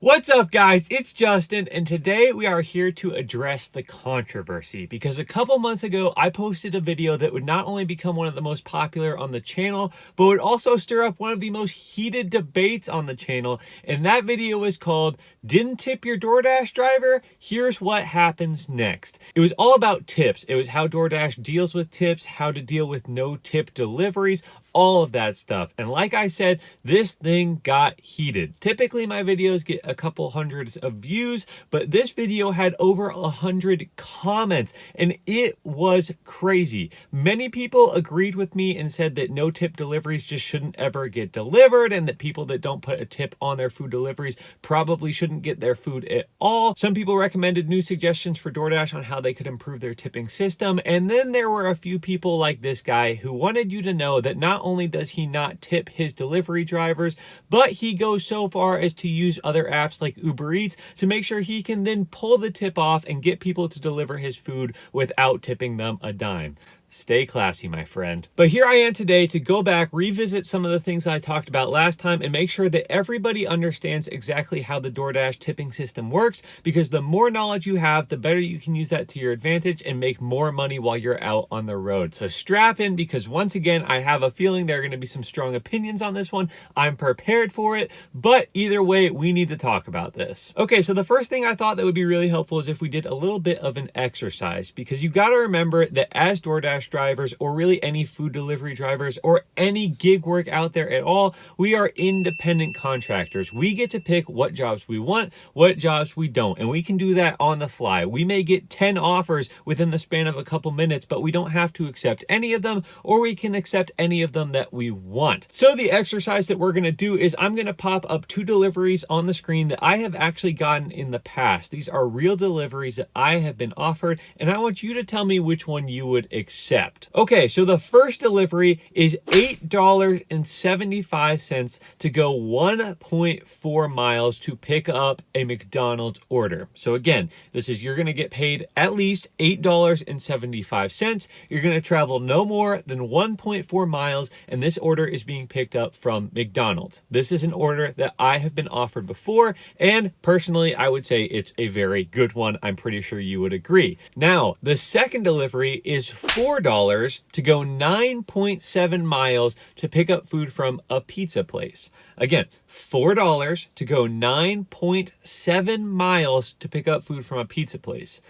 What's up, guys? It's Justin, and today we are here to address the controversy because a couple months ago I posted a video that would not only become one of the most popular on the channel, but would also stir up one of the most heated debates on the channel. And that video was called "Didn't Tip Your DoorDash Driver? Here's What Happens Next." It was all about tips. It was how DoorDash deals with tips, how to deal with no tip deliveries, all of that stuff. And like I said, this thing got heated. Typically my videos get a couple hundreds of views, but this video had over 100 comments, and it was crazy. Many people agreed with me and said that no tip deliveries just shouldn't ever get delivered, and that people that don't put a tip on their food deliveries probably shouldn't get their food at all. Some people recommended new suggestions for DoorDash on how they could improve their tipping system, and then there were a few people like this guy who wanted you to know that not only does he not tip his delivery drivers, but he goes so far as to use other apps like Uber Eats to make sure he can then pull the tip off and get people to deliver his food without tipping them a dime. Stay classy, my friend. But here I am today to go back, revisit some of the things that I talked about last time, and make sure that everybody understands exactly how the DoorDash tipping system works, because the more knowledge you have, the better you can use that to your advantage and make more money while you're out on the road. So strap in, because once again, I have a feeling there are going to be some strong opinions on this one. I'm prepared for it, but either way, we need to talk about this. Okay, so the first thing I thought that would be really helpful is if we did a little bit of an exercise, because you got to remember that as DoorDash drivers, or really any food delivery drivers, or any gig work out there at all, we are independent contractors. We get to pick what jobs we want, what jobs we don't, and we can do that on the fly. We may get 10 offers within the span of a couple minutes, but we don't have to accept any of them, or we can accept any of them that we want. So the exercise that we're going to do is I'm going to pop up 2 deliveries on the screen that I have actually gotten in the past. These are real deliveries that I have been offered, and I want you to tell me which one you would accept. Okay, so the first delivery is $8.75 to go 1.4 miles to pick up a McDonald's order. So again, this is, you're going to get paid at least $8.75. You're going to travel no more than 1.4 miles, and this order is being picked up from McDonald's. This is an order that I have been offered before, and personally, I would say it's a very good one. I'm pretty sure you would agree. Now, the second delivery is $4 to go 9.7 miles to pick up food from a pizza place. Again, $4 to go 9.7 miles to pick up food from a pizza place.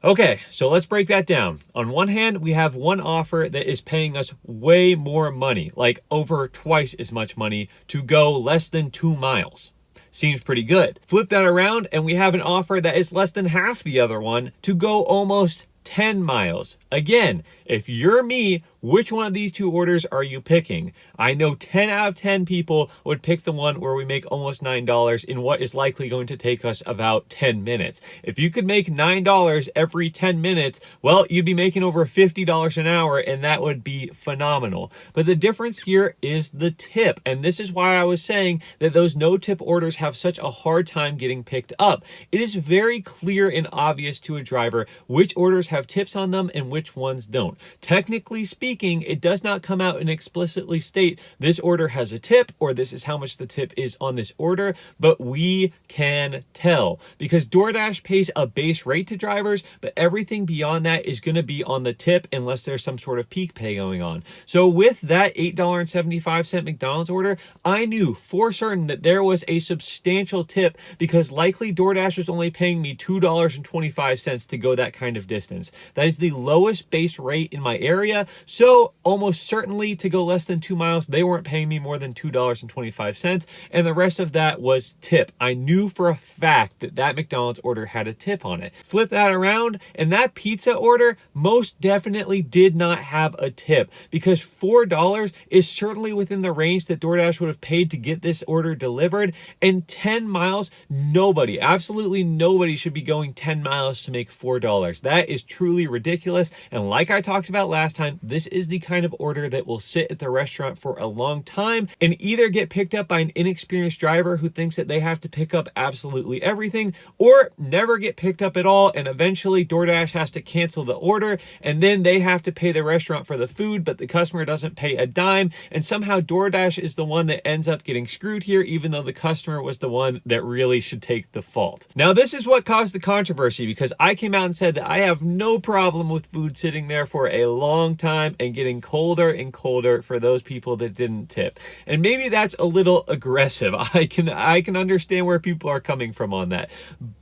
Okay, so let's break that down. On one hand, we have one offer that is paying us way more money, like over twice as much money, to go less than 2 miles. Seems pretty good. Flip that around and we have an offer that is less than half the other one to go almost 10 miles. Again, if you're me, which one of these 2 orders are you picking? I know 10 out of 10 people would pick the one where we make almost $9 in what is likely going to take us about 10 minutes. If you could make $9 every 10 minutes, well, you'd be making over $50 an hour, and that would be phenomenal. But the difference here is the tip, and this is why I was saying that those no tip orders have such a hard time getting picked up. It is very clear and obvious to a driver which orders have tips on them and which ones don't. Technically speaking, it does not come out and explicitly state this order has a tip or this is how much the tip is on this order, but we can tell because DoorDash pays a base rate to drivers, but everything beyond that is going to be on the tip unless there's some sort of peak pay going on. So with that $8.75 McDonald's order, I knew for certain that there was a substantial tip because likely DoorDash was only paying me $2.25 to go that kind of distance. That is the lowest base rate in my area, so almost certainly to go less than 2 miles, they weren't paying me more than $2.25, and the rest of that was tip. I knew for a fact that that McDonald's order had a tip on it. Flip that around, and that pizza order most definitely did not have a tip because $4 is certainly within the range that DoorDash would have paid to get this order delivered, and 10 miles, nobody, absolutely nobody should be going 10 miles to make $4. That is truly ridiculous, and like I talked about last time, this this is the kind of order that will sit at the restaurant for a long time and either get picked up by an inexperienced driver who thinks that they have to pick up absolutely everything, or never get picked up at all, and eventually DoorDash has to cancel the order, and then they have to pay the restaurant for the food, but the customer doesn't pay a dime, and somehow DoorDash is the one that ends up getting screwed here, even though the customer was the one that really should take the fault. Now, this is what caused the controversy, because I came out and said that I have no problem with food sitting there for a long time and getting colder and colder for those people that didn't tip. And maybe that's a little aggressive. I can understand where people are coming from on that.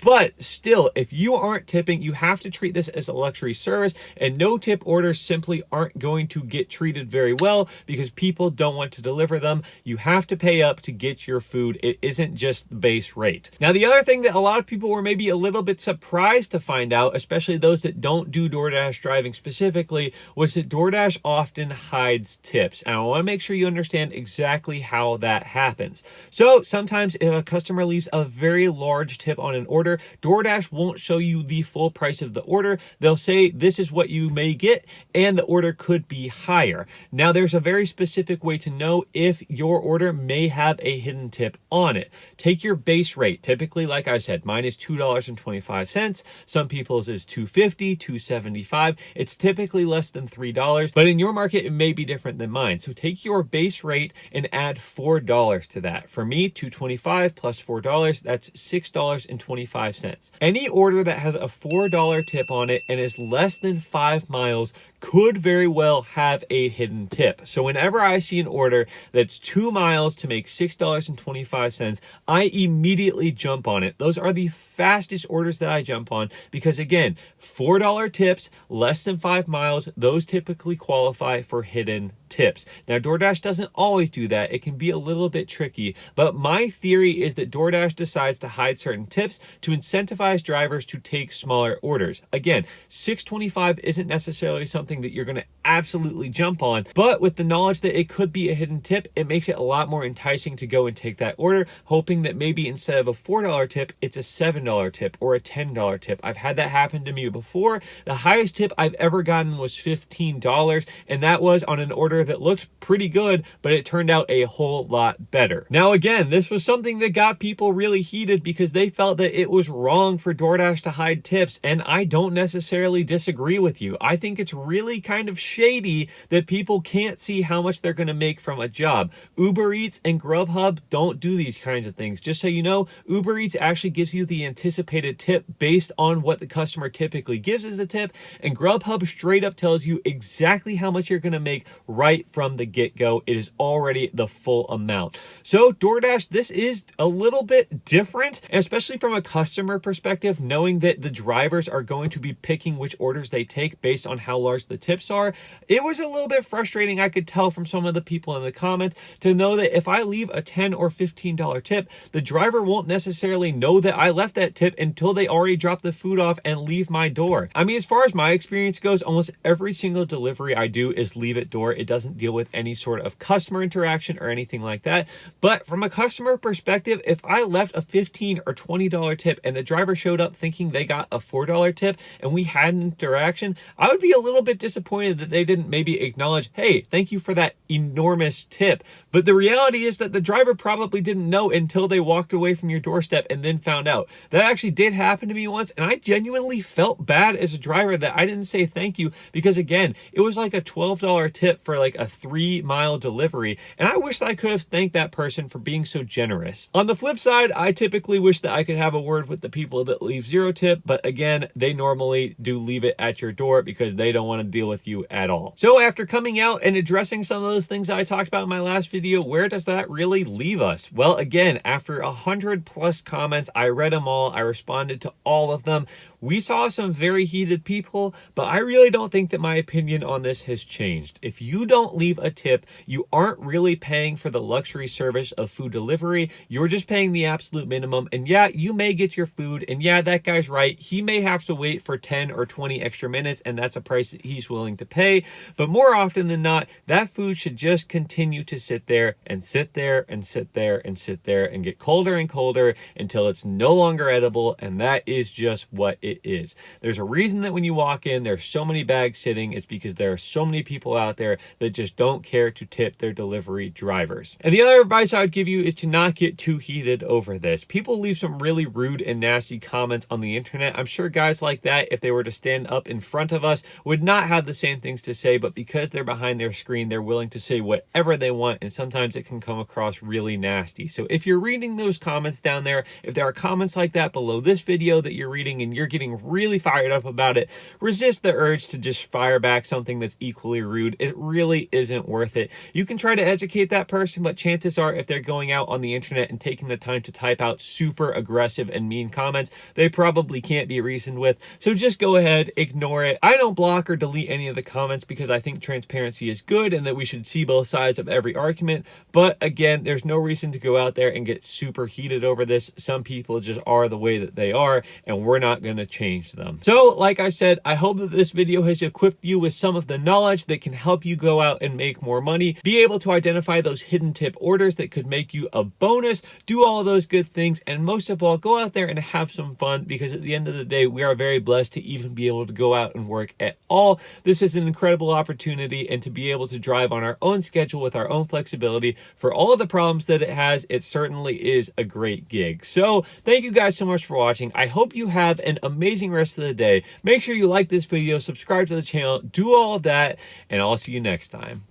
But still, if you aren't tipping, you have to treat this as a luxury service, and no tip orders simply aren't going to get treated very well because people don't want to deliver them. You have to pay up to get your food. It isn't just the base rate. Now, the other thing that a lot of people were maybe a little bit surprised to find out, especially those that don't do DoorDash driving specifically, was that DoorDash often hides tips. And I want to make sure you understand exactly how that happens. So sometimes if a customer leaves a very large tip on an order, DoorDash won't show you the full price of the order. They'll say this is what you may get, and the order could be higher. Now, there's a very specific way to know if your order may have a hidden tip on it. Take your base rate. Typically, like I said, mine is $2.25. Some people's is $2.50, $2.75. It's typically less than $3, but in your market, it may be different than mine. So take your base rate and add $4 to that. For me, $2.25 plus $4, that's $6.25. Any order that has a $4 tip on it and is less than 5 miles could very well have a hidden tip. So whenever I see an order that's 2 miles to make $6.25, I immediately jump on it. Those are the fastest orders that I jump on because, again, $4 tips, less than 5 miles, those typically qualify for hidden tips. Now, DoorDash doesn't always do that. It can be a little bit tricky, but my theory is that DoorDash decides to hide certain tips to incentivize drivers to take smaller orders. Again, $6.25 isn't necessarily something that you're going to absolutely jump on, but with the knowledge that it could be a hidden tip, it makes it a lot more enticing to go and take that order, hoping that maybe instead of a $4 tip, it's a $7 tip or a $10 tip. I've had that happen to me before. The highest tip I've ever gotten was $15, and that was on an order that looked pretty good, but it turned out a whole lot better. Now, again, this was something that got people really heated because they felt that it was wrong for DoorDash to hide tips, and I don't necessarily disagree with you. I think it's really kind of shady that people can't see how much they're going to make from a job. Uber Eats and Grubhub don't do these kinds of things. Just so you know, Uber Eats actually gives you the anticipated tip based on what the customer typically gives as a tip, and Grubhub straight up tells you exactly how much you're going to make right from the get-go. It is already the full amount. So DoorDash, this is a little bit different, especially from a customer perspective, knowing that the drivers are going to be picking which orders they take based on how large the tips are. It was a little bit frustrating, I could tell from some of the people in the comments, to know that if I leave a $10 or $15 tip, the driver won't necessarily know that I left that tip until they already drop the food off and leave my door. I mean, as far as my experience goes, almost every single delivery I do is leave at door. It doesn't deal with any sort of customer interaction or anything like that. But from a customer perspective, if I left a $15 or $20 tip and the driver showed up thinking they got a $4 tip and we had an interaction, I would be a little bit disappointed that they didn't maybe acknowledge, hey, thank you for that enormous tip. But the reality is that the driver probably didn't know until they walked away from your doorstep and then found out. That actually did happen to me once, and I genuinely felt bad as a driver that I didn't say thank you because, again, it was like a $12 tip for like a 3-mile delivery, and I wish that I could have thanked that person for being so generous. On the flip side, I typically wish that I could have a word with the people that leave 0 tip, but again, they normally do leave it at your door because they don't want to deal with you at all. So after coming out and addressing some of those things that I talked about in my last video, where does that really leave us? Well, again, after 100+ comments, I read them all, I responded to all of them. We saw some very heated people, but I really don't think that my opinion on this has changed. If you don't don't leave a tip, you aren't really paying for the luxury service of food delivery. You're just paying the absolute minimum. And yeah, you may get your food. And yeah, that guy's right. He may have to wait for 10 or 20 extra minutes, and that's a price that he's willing to pay. But more often than not, that food should just continue to sit there and sit there and sit there and sit there and get colder and colder until it's no longer edible. And that is just what it is. There's a reason that when you walk in, there's so many bags sitting. It's because there are so many people out there that just don't care to tip their delivery drivers. And the other advice I would give you is to not get too heated over this. People leave some really rude and nasty comments on the internet. I'm sure guys like that, if they were to stand up in front of us, would not have the same things to say, but because they're behind their screen, they're willing to say whatever they want, and sometimes it can come across really nasty. So if you're reading those comments down there, if there are comments like that below this video that you're reading and you're getting really fired up about it, resist the urge to just fire back something that's equally rude. It really isn't worth it. You can try to educate that person, but chances are if they're going out on the internet and taking the time to type out super aggressive and mean comments, they probably can't be reasoned with. So just go ahead, ignore it. I don't block or delete any of the comments because I think transparency is good and that we should see both sides of every argument. But again, there's no reason to go out there and get super heated over this. Some people just are the way that they are, and we're not going to change them. So like I said, I hope that this video has equipped you with some of the knowledge that can help you go out and make more money, be able to identify those hidden tip orders that could make you a bonus, do all of those good things, and most of all, go out there and have some fun, because at the end of the day, we are very blessed to even be able to go out and work at all. This is an incredible opportunity, and to be able to drive on our own schedule with our own flexibility for all of the problems that it has, it certainly is a great gig. So thank you guys so much for watching. I hope you have an amazing rest of the day. Make sure you like this video, subscribe to the channel, do all of that, and I'll see you next time.